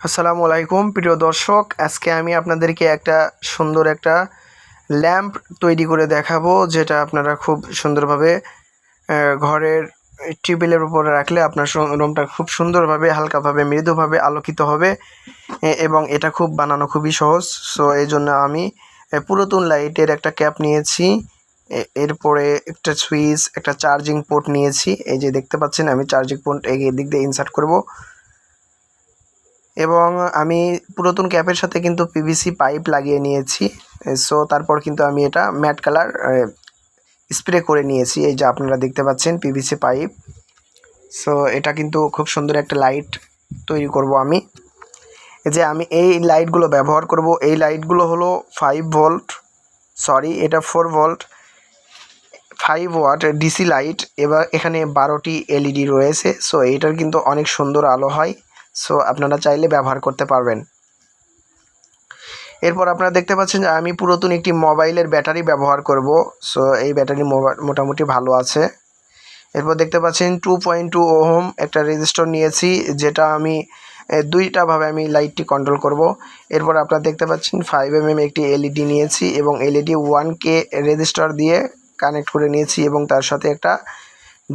আসসালামু আলাইকুম প্রিয় দর্শক, আজকে আমি আপনাদেরকে একটা সুন্দর একটা ল্যাম্প তৈরি করে দেখাবো, যেটা আপনারা খুব সুন্দরভাবে ঘরের টেবিলের উপরে রাখলে আপনার রুমটা খুব সুন্দরভাবে হালকাভাবে মৃদুভাবে আলোকিত হবে এবং এটা খুব বানানো খুবই সহজ। সো এই জন্য আমি পুরাতন লাইটের একটা ক্যাপ নিয়েছি, এরপরে একটা সুইচ, একটা চার্জিং পোর্ট নিয়েছি। এই যে দেখতে পাচ্ছেন আমি চার্জিং পোর্ট এই দিক দিয়ে ইনসার্ট করব এবং আমি পুরাতন ক্যাপের সাথে কিন্তু পিভিসি পাইপ লাগিয়ে নিয়েছি। সো তারপর কিন্তু আমি এটা ম্যাট কালার স্প্রে করে নিয়েছি। এই যে আপনারা দেখতে পাচ্ছেন পিভিসি পাইপ। সো এটা কিন্তু খুব সুন্দর একটা লাইট তৈরি করব আমি। এই যে আমি এই লাইটগুলো ব্যবহার করব, এই লাইটগুলো হলো 5 ভোল্ট, সরি এটা 4 ভোল্ট 5 ওয়াট ডিসি লাইট। এবার এখানে 12টি এলইডি রয়েছে। সো এইটার কিন্তু অনেক সুন্দর আলো হয়। সো আপনারা চাইলে ব্যবহার করতে পারবেন। এরপর আপনারা দেখতে পাচ্ছেন যে আমি পুরাতন একটি মোবাইলের ব্যাটারি ব্যবহার করব। সো এই ব্যাটারি মোটামুটি ভালো আছে। এরপর দেখতে পাচ্ছেন 2.2 ওহম একটা রেজিস্টর নিয়েছি, যেটা আমি দুইটাভাবে আমি লাইটটি কন্ট্রোল করব। এরপর আপনারা দেখতে পাচ্ছেন 5mm একটি এলইডি নিয়েছি এবং এলইডি 1K রেজিস্টার দিয়ে কানেক্ট করে নিয়েছি এবং তার সাথে একটা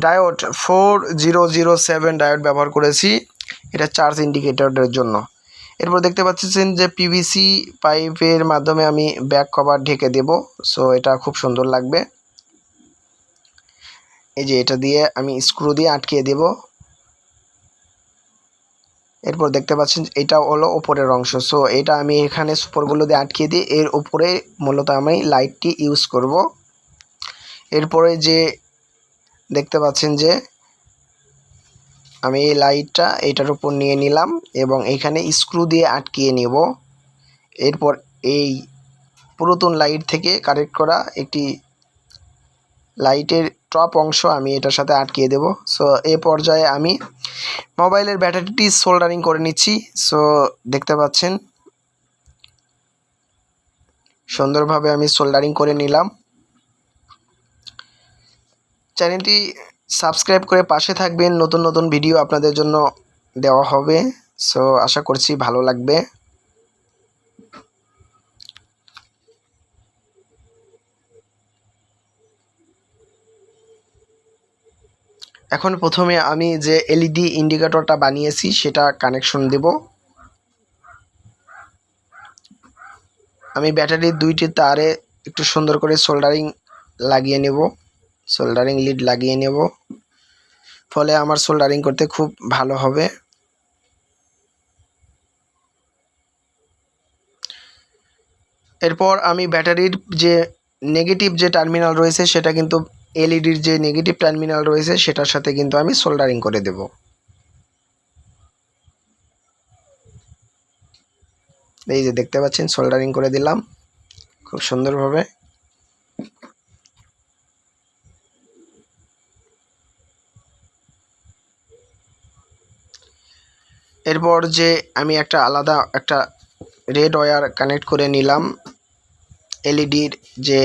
ডায়োড 4007 ডায়োড ব্যবহার করেছি, এটা চার্জ ইন্ডিকেটরের জন্য। এরপর দেখতে পাচ্ছেন যে পিভিসি পাইপের মাধ্যমে আমি ব্যাক কভার ঢেকে দেব। সো এটা খুব সুন্দর লাগবে। এই যে এটা দিয়ে আমি স্ক্রু দিয়ে আটকিয়ে দেব। এরপর দেখতে পাচ্ছেন এটা হলো উপরের অংশ। সো এটা আমি এখানে সুপারগুলো দিয়ে আটকিয়ে দিই, এর উপরে মূলত আমি লাইটটি ইউজ করব। এরপরে যে দেখতে পাচ্ছেন যে আমি এই লাইটটা এটার উপর নিয়ে নিলাম এবং এখানে স্ক্রু দিয়ে আটকিয়ে নেব। এরপর এই পুরাতন লাইট থেকে কানেক্ট করা একটি লাইটের টপ অংশ আমি এটার সাথে আটকিয়ে দেব। সো এই পর্যায়ে আমি মোবাইলের ব্যাটারিটি সোল্ডারিং করে নিচ্ছি। সো দেখতে পাচ্ছেন সুন্দরভাবে আমি সোল্ডারিং করে নিলাম। চ্যানেলটি সাবস্ক্রাইব করে পাশে থাকবেন, নতুন নতুন ভিডিও আপনাদের জন্য দেওয়া হবে। সো আশা করছি ভালো লাগবে। এখন প্রথমে আমি যে এলইডি ইন্ডিকেটরটা বানিয়েছি সেটা কানেকশন দেব। আমি ব্যাটারির দুইটি তারে একটু সুন্দর করে সোল্ডারিং লাগিয়ে নেব, সোল্ডারিং লিড লাগিয়ে নেব, ফলে আমার সোল্ডারিং করতে খুব ভালো হবে। এরপর আমি ব্যাটারির যে নেগেটিভ যে টার্মিনাল রয়েছে সেটা কিন্তু এলইডির যে নেগেটিভ টার্মিনাল রয়েছে সেটার সাথে কিন্তু আমি সোল্ডারিং করে দেব। এই যে দেখতে পাচ্ছেন সোল্ডারিং করে দিলাম খুব সুন্দরভাবে। এরপর যে আমি একটা আলাদা একটা রেড ওয়্যার কানেক্ট করে নিলাম এলইডির যে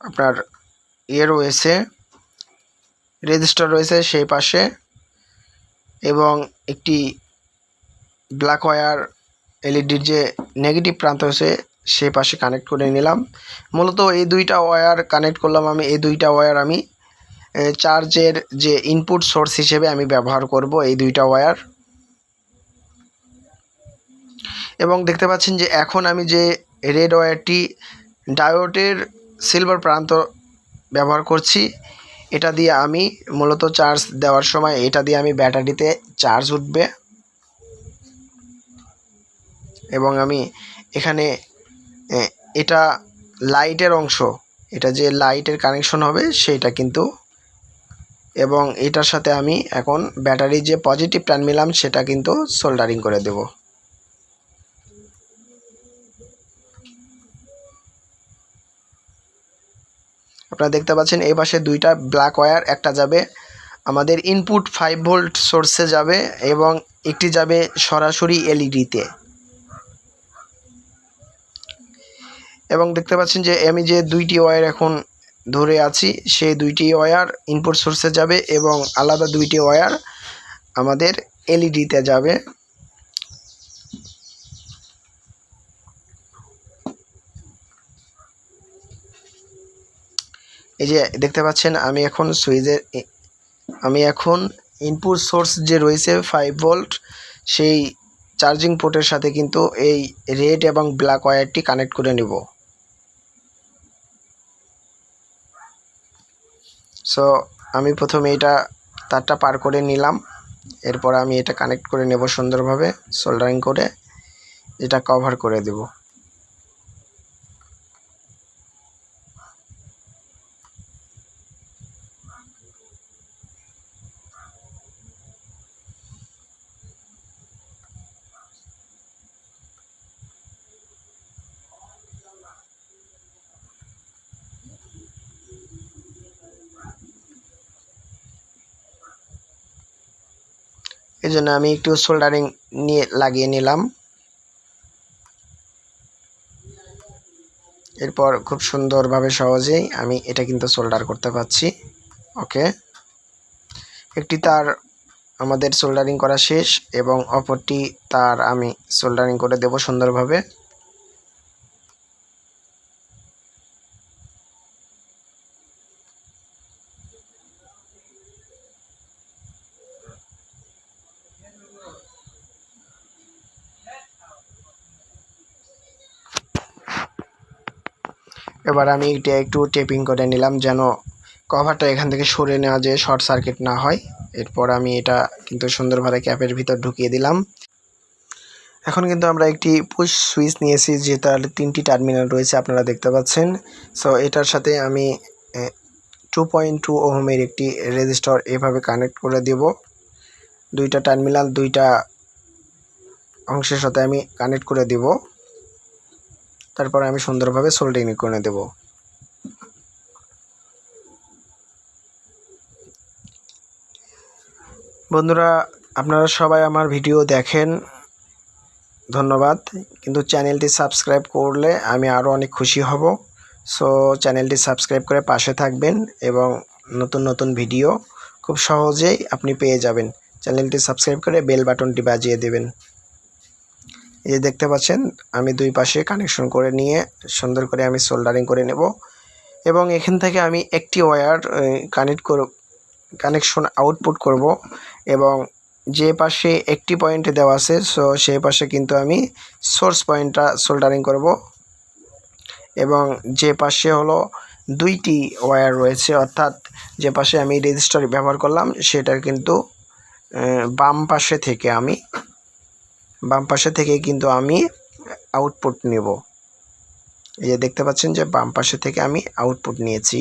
আপনার রয়েছে রেজিস্টার রয়েছে সেই পাশে, এবং একটি ব্ল্যাক ওয়্যার এলইডির যে নেগেটিভ প্রান্ত হয়েছে সেই পাশে কানেক্ট করে নিলাম। মূলত এই দুইটা ওয়্যার কানেক্ট করলাম আমি। এই দুইটা ওয়্যার আমি চার্জের যে ইনপুট সোর্স হিসেবে আমি ব্যবহার করব এই দুইটা ওয়্যার। এবং দেখতে পাচ্ছেন যে এখন আমি যে রেড ওয়্যারটি ডায়োডের সিলভার প্রান্ত ব্যবহার করছি, এটা দিয়ে আমি মূলত চার্জ দেওয়ার সময় এটা দিয়ে আমি ব্যাটারিতে চার্জ উঠবে এবং আমি এখানে এটা লাইটের অংশ, এটা যে লাইটের কানেকশন হবে সেইটা কিন্তু, এবং এটার সাথে আমি এখন ব্যাটারির যে পজিটিভ টার্মিনাল সেটা কিন্তু সোল্ডারিং করে দেব। আপনারা দেখতে পাচ্ছেন এই পাশে দুইটা ব্ল্যাক ওয়্যার, একটা যাবে আমাদের ইনপুট 5 ভোল্ট সোর্সে যাবে এবং একটি যাবে সরাসরি এলইডিতে। এবং দেখতে পাচ্ছেন যে আমি যে দুইটি ওয়্যার এখন ধরে আছি সেই দুইটি ওয়্যার ইনপুট সোর্সে যাবে এবং আলাদা দুইটি ওয়্যার আমাদের এলইডিতে যাবে। এই যে দেখতে পাচ্ছেন আমি এখন ইনপুট সোর্স যে রয়েছে 5 ভোল্ট সেই চার্জিং পোর্টের সাথে কিন্তু এই রেড এবং ব্ল্যাক ওয়্যারটি কানেক্ট করে নেব। সো আমি প্রথমে এটা তারটা পার করে নিলাম, এরপর আমি এটা কানেক্ট করে নেব সুন্দরভাবে সোল্ডারিং করে, এটা কভার করে দেব। এই জন্য আমি একটু সোল্ডারিং লাগিয়ে নিলাম। এরপর খুব সুন্দরভাবে সহজেই আমি এটা কিন্তু সোল্ডার করতে পারছি। ওকে, একটি তার আমাদের সোল্ডারিং করা শেষ এবং অপরটি তার আমি সোল্ডারিং করে দেব সুন্দরভাবে। এবার আমি এটা একটু টেপিং করে নিলাম যেন কভারটা এখান থেকে সরে নেওয়া যায়, শর্ট সার্কিট না হয়। এরপর আমি এটা কিন্তু সুন্দরভাবে ক্যাপের ভিতর ঢুকিয়ে দিলাম। এখন কিন্তু আমরা একটি পুশ সুইচ নিয়েছি যে তার 3টি টার্মিনাল রয়েছে আপনারা দেখতে পাচ্ছেন। সো এটার সাথে আমি 2.2 ওহমের একটি রেজিস্টর এভাবে কানেক্ট করে দেব। দুইটা টার্মিনাল দুইটা অংশের সাথে আমি কানেক্ট করে দেব। তারপর আমি সুন্দরভাবে সোল্ডারিং করে দেব। বন্ধুরা, আপনারা সবাই আমার ভিডিও দেখেন, ধন্যবাদ। কিন্তু চ্যানেলটি সাবস্ক্রাইব করলে আমি আরও অনেক খুশি হব। সো চ্যানেলটি সাবস্ক্রাইব করে পাশে থাকবেন এবং নতুন নতুন ভিডিও খুব সহজেই আপনি পেয়ে যাবেন। চ্যানেলটি সাবস্ক্রাইব করে বেল বাটনটি বাজিয়ে দেবেন। এই যে দেখতে পাচ্ছেন আমি দুই পাশে কানেকশন করে নিয়ে সুন্দর করে আমি সোল্ডারিং করে নেব এবং এখান থেকে আমি একটি ওয়্যার কানেকশন আউটপুট করব এবং যে পাশে একটি পয়েন্টে দেওয়া আছে সো সেই পাশে কিন্তু আমি সোর্স পয়েন্টটা সোল্ডারিং করব এবং যে পাশে হলো দুইটি ওয়্যার রয়েছে অর্থাৎ যে পাশে আমি রেজিস্টার ব্যবহার করলাম সেটার কিন্তু বাম পাশে থেকে কিন্তু আমি আউটপুট নেব। এই যে দেখতে পাচ্ছেন যে বাম পাশে থেকে আমি আউটপুট নিয়েছি।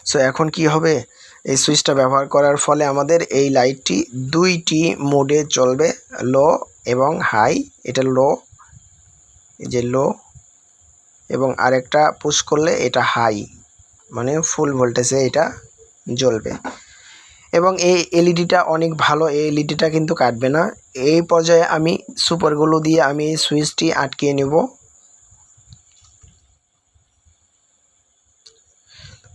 সো এখন কি হবে, এই সুইচটা ব্যবহার করার ফলে আমাদের এই লাইটটি দুইটি মোডে চলবে, লো এবং হাই। এটা লো, এই যে লো, এবং আরেকটা পুশ করলে এটা হাই, মানে ফুল ভোল্টেজে এটা জ্বলবে। এবং এই এলইডিটা অনেক ভালো, এই এলইডিটা কিন্তু কাটবে না। এই পর্যায়ে আমি সুপার গ্লু দিয়ে আমি এই সুইচটি আটকিয়ে নেব।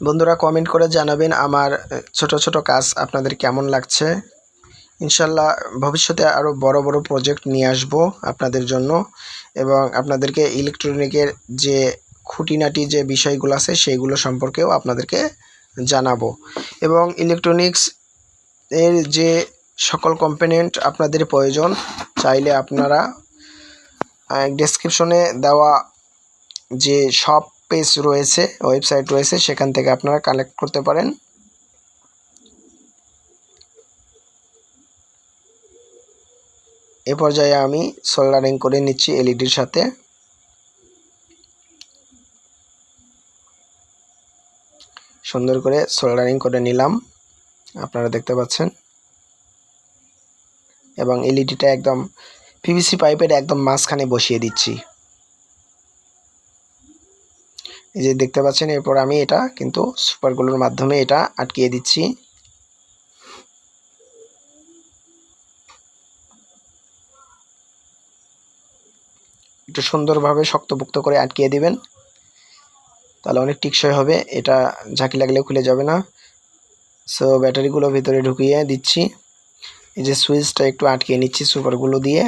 বন্ধুরা কমেন্ট করে জানাবেন আমার ছোট ছোট কাজ আপনাদের কেমন লাগছে। ইনশাল্লাহ ভবিষ্যতে আরও বড় বড় প্রজেক্ট নিয়ে আসব আপনাদের জন্য এবং আপনাদেরকে ইলেকট্রনিকের যে খুঁটিনাটি যে বিষয়গুলো আছে সেইগুলো সম্পর্কেও আপনাদেরকে জানাবো এবং ইলেকট্রনিক্স এর যে সকল কম্পোনেন্ট আপনাদের প্রয়োজন চাইলে আপনারা ডেসক্রিপশনে দেওয়া যে শপ পেজ রয়েছে, ওয়েবসাইট রয়েছে, সেখান থেকে আপনারা কালেক্ট করতে পারেন। এ পর্যায়ে আমি সোল্ডারিং করে নিচ্ছি এলইডির সাথে। সুন্দর করে সোল্ডারিং করে নিলাম, আপনারা দেখতে পাচ্ছেন। এবং এলইডিটা একদম পিভিসি পাইপের একদম মাঝখানে বসিয়ে দিচ্ছি। এই যে দেখতে পাচ্ছেন, এরপর আমি এটা কিন্তু সুপার গ্লুর মাধ্যমে এটা আটকিয়ে দিচ্ছি। একটু সুন্দরভাবে শক্তপোক্ত করে আটকিয়ে দিবেন, তাহলে অনেক টেকসই হবে, এটা ঝাঁকি লাগলেও খুলে যাবে না। সো ব্যাটারিগুলো ভিতরে ঢুকিয়ে দিচ্ছি এই যে সুইচটা একটু আটকিয়ে নিচ্ছি সুপারগুলো দিয়ে।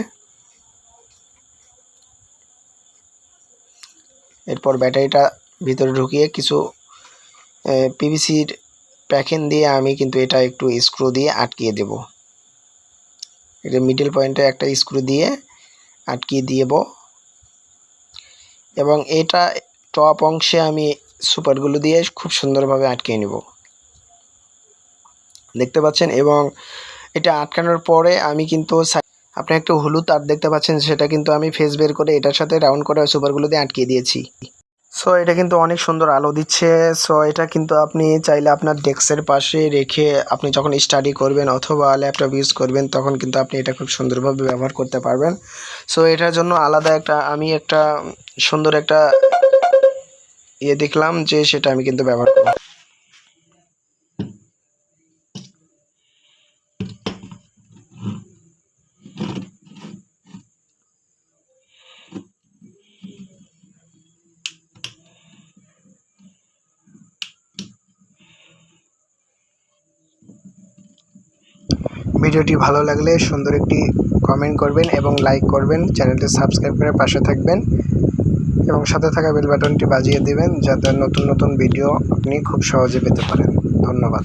এরপর ব্যাটারিটা ভিতরে ঢুকিয়ে কিছু পিভিসির প্যাকেন দিয়ে আমি কিন্তু এটা একটু স্ক্রু দিয়ে আটকিয়ে দেব। এটা মিডল পয়েন্টে একটা স্ক্রু দিয়ে আটকিয়ে দেব এবং এটা টপ অংশে আমি সুপারগুলো দিয়ে খুব সুন্দরভাবে আটকিয়ে নেব, দেখতে পাচ্ছেন। এবং এটা আটকানোর পরে আমি কিন্তু আপনি একটা হলুদ তার দেখতে পাচ্ছেন, সেটা কিন্তু আমি ফেস বের করে এটার সাথে রাউন্ড করে সুপারগুলো দিয়ে আটকিয়ে দিয়েছি। সো এটা কিন্তু অনেক সুন্দর আলো দিচ্ছে। সো এটা কিন্তু আপনি চাইলে আপনার ডেস্কের পাশে রেখে আপনি যখন স্টাডি করবেন অথবা ল্যাপটপ ইউজ করবেন তখন কিন্তু আপনি এটা খুব সুন্দরভাবে ব্যবহার করতে পারবেন। সো এটার জন্য আলাদা আমি একটা সুন্দর একটা দেখলাম যে সেটা আমি কিন্তু ব্যবহার করব। ভিডিওটি ভালো লাগলে সুন্দর একটি কমেন্ট করবেন এবং লাইক করবেন, চ্যানেলটি সাবস্ক্রাইব করে পাশে থাকবেন এবং সাথে থাকা বেল বাটনটি বাজিয়ে দেবেন যাতে নতুন নতুন ভিডিও আপনি খুব সহজে পেতে পারেন। ধন্যবাদ।